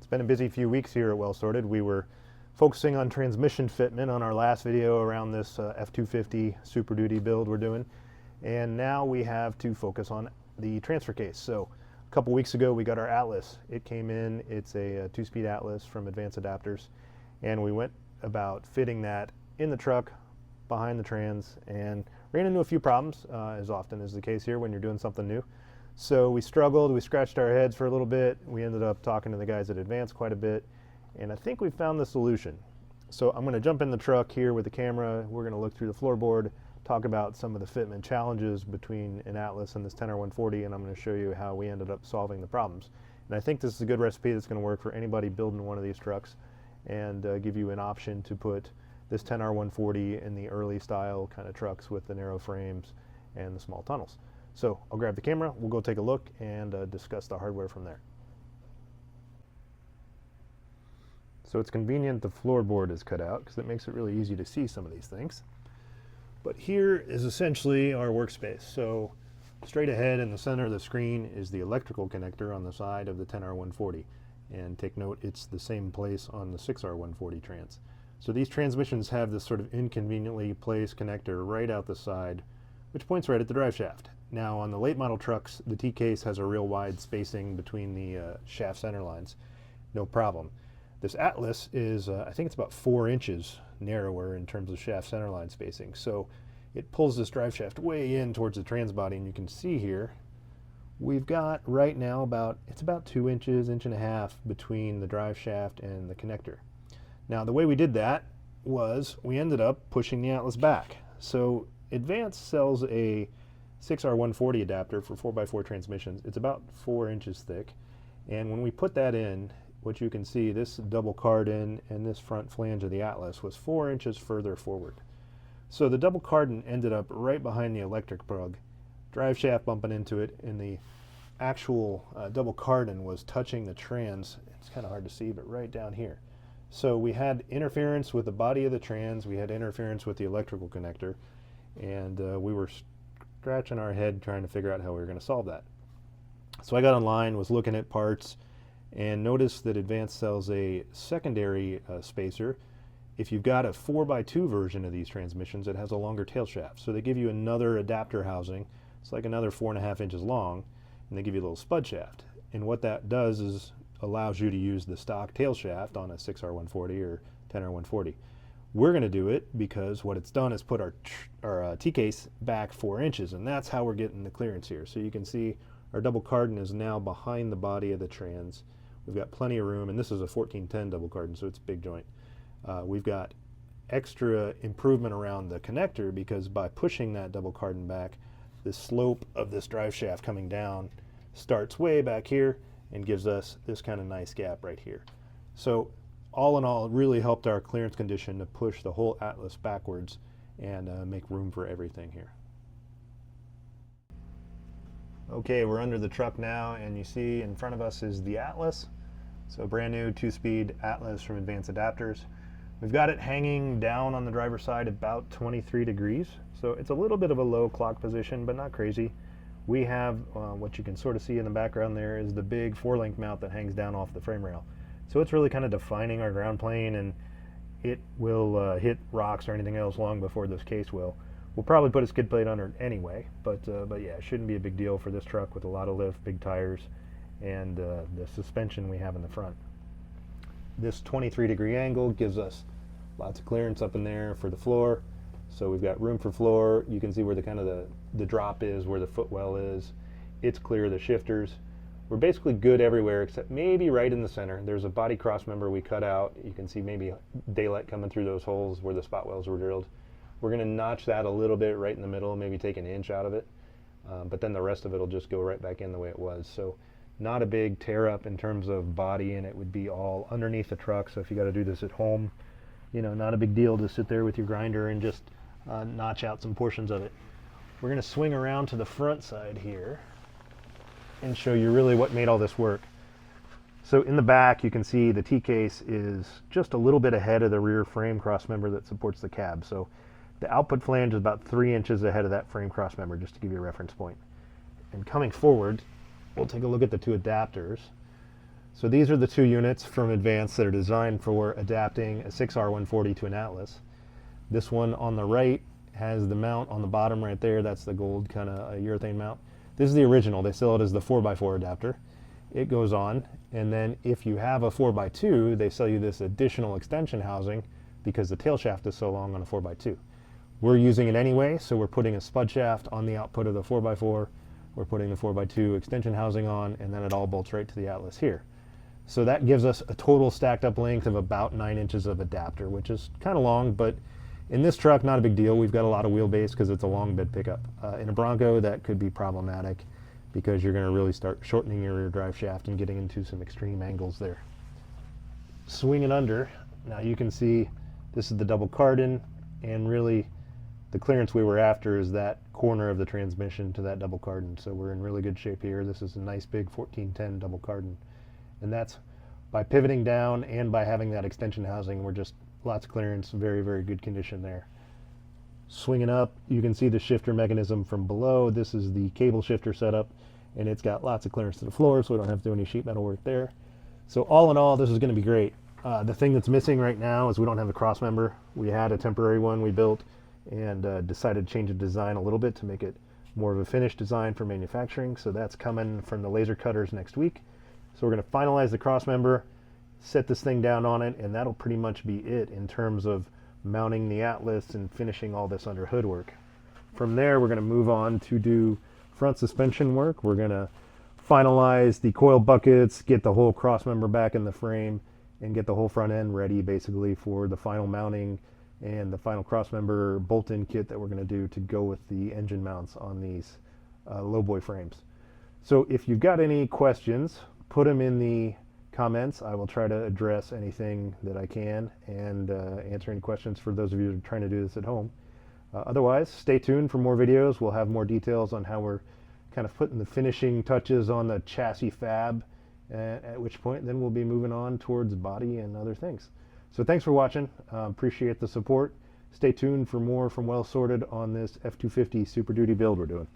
been a busy few weeks here at Well Sorted. We were focusing on transmission fitment on our last video around this F250 SuperDuty build we're doing. And now we have to focus on the transfer case. So a couple weeks ago we got our Atlas. It came in, it's a 2-speed Atlas from Advanced Adapters. And we went about fitting that in the truck behind the trans and ran into a few problems, as often is the case here when you're doing something new. So we struggled, we scratched our heads for a little bit. We ended up talking to the guys at Advanced quite a bit, and I think we found the solution. So I'm going to jump in the truck here with the camera. We're going to look through the floorboard, talk about some of the fitment challenges between an Atlas and this 10R140, and I'm going to show you how we ended up solving the problems. And I think this is a good recipe that's going to work for anybody building one of these trucks, and give you an option to put this 10R140 in the early style kind of trucks with the narrow frames and the small tunnels. So I'll grab the camera, we'll go take a look and discuss the hardware from there. So it's convenient the floorboard is cut out because it makes it really easy to see some of these things. But here is essentially our workspace. So straight ahead in the center of the screen is the electrical connector on the side of the 10R140. And take note, it's the same place on the 6R140 trans. So these transmissions have this sort of inconveniently placed connector right out the side, which points right at the drive shaft. Now on the late model trucks, the T-case has a real wide spacing between the shaft center lines. No problem. This Atlas is, I think it's about 4 inches narrower in terms of shaft center line spacing. So it pulls this drive shaft way in towards the trans body, and you can see here, we've got right now it's about 2 inches, 1.5 inches between the drive shaft and the connector. Now the way we did that was we ended up pushing the Atlas back. So Advanced sells a 6R140 adapter for 4x4 transmissions. It's about 4 inches thick, and when we put that in, what you can see, this double cardan and this front flange of the Atlas was 4 inches further forward. So the double cardan ended up right behind the electric plug, drive shaft bumping into it, and the actual double cardan was touching the trans. It's kind of hard to see, but right down here. So we had interference with the body of the trans, we had interference with the electrical connector, and we were scratching our head trying to figure out how we were going to solve that. So I got online, was looking at parts, and noticed that Advanced sells a secondary spacer. If you've got a 4x2 version of these transmissions, it has a longer tail shaft. So they give you another adapter housing. It's like another 4.5 inches long, and they give you a little spud shaft. And what that does is allows you to use the stock tail shaft on a 6R140 or 10R140. We're going to do it because what it's done is put our T-case back 4 inches, and that's how we're getting the clearance here. So you can see our double cardan is now behind the body of the trans. We've got plenty of room, and this is a 1410 double cardan, so it's a big joint. We've got extra improvement around the connector because by pushing that double cardan back, the slope of this drive shaft coming down starts way back here and gives us this kind of nice gap right here. So all in all, it really helped our clearance condition to push the whole Atlas backwards and make room for everything here. Okay, we're under the truck now, and you see in front of us is the Atlas. So brand new 2-speed Atlas from Advanced Adapters. We've got it hanging down on the driver's side about 23 degrees. So it's a little bit of a low clock position, but not crazy. We have what you can sort of see in the background there is the big 4-link mount that hangs down off the frame rail. So it's really kind of defining our ground plane, and it will hit rocks or anything else long before this case will. We'll probably put a skid plate under it anyway, but yeah, it shouldn't be a big deal for this truck with a lot of lift, big tires, and the suspension we have in the front. This 23-degree angle gives us lots of clearance up in there for the floor. So we've got room for floor. You can see where the drop is, where the footwell is. It's clear of the shifters. We're basically good everywhere except maybe right in the center. There's a body cross member we cut out. You can see maybe daylight coming through those holes where the spot wells were drilled. We're going to notch that a little bit right in the middle, maybe take 1 inch out of it. But then the rest of it will just go right back in the way it was. So not a big tear up in terms of body, and it would be all underneath the truck. So if you got to do this at home, you know, not a big deal to sit there with your grinder and just notch out some portions of it. We're going to swing around to the front side here and show you really what made all this work. So in the back, you can see the T-case is just a little bit ahead of the rear frame cross member that supports the cab. So the output flange is about 3 inches ahead of that frame cross member, just to give you a reference point. And coming forward, we'll take a look at the two adapters. So these are the two units from Advanced that are designed for adapting a 6R140 to an Atlas. This one on the right has the mount on the bottom right there. That's the gold kind of urethane mount. This is the original. They sell it as the 4x4 adapter. It goes on, and then if you have a 4x2, they sell you this additional extension housing because the tail shaft is so long on a 4x2. We're using it anyway, so we're putting a spud shaft on the output of the 4x4. We're putting the 4x2 extension housing on, and then it all bolts right to the Atlas here. So that gives us a total stacked up length of about 9 inches of adapter, which is kind of long, but in this truck, not a big deal. We've got a lot of wheelbase because it's a long bed pickup. In a Bronco, that could be problematic because you're going to really start shortening your rear drive shaft and getting into some extreme angles there. Swinging under, now you can see this is the double cardan, and really the clearance we were after is that corner of the transmission to that double cardan. So we're in really good shape here. This is a nice big 1410 double cardan. And that's by pivoting down and by having that extension housing, we're just lots of clearance, very, very good condition there. Swinging up, you can see the shifter mechanism from below. This is the cable shifter setup, and it's got lots of clearance to the floor, so we don't have to do any sheet metal work there. So all in all, this is going to be great. The thing that's missing right now is we don't have a cross member. We had a temporary one we built and decided to change the design a little bit to make it more of a finished design for manufacturing. So that's coming from the laser cutters next week. So we're going to finalize the cross member, set this thing down on it, and that'll pretty much be it in terms of mounting the Atlas and finishing all this under hood work. From there, we're going to move on to do front suspension work. We're going to finalize the coil buckets, get the whole cross member back in the frame, and get the whole front end ready basically for the final mounting and the final cross member bolt-in kit that we're going to do to go with the engine mounts on these lowboy frames. So if you've got any questions, put them in the comments. I will try to address anything that I can and answer any questions for those of you who are trying to do this at home. Otherwise, stay tuned for more videos. We'll have more details on how we're kind of putting the finishing touches on the chassis fab, at which point then we'll be moving on towards body and other things. So thanks for watching. Appreciate the support. Stay tuned for more from Well Sorted on this F250 SuperDuty build we're doing.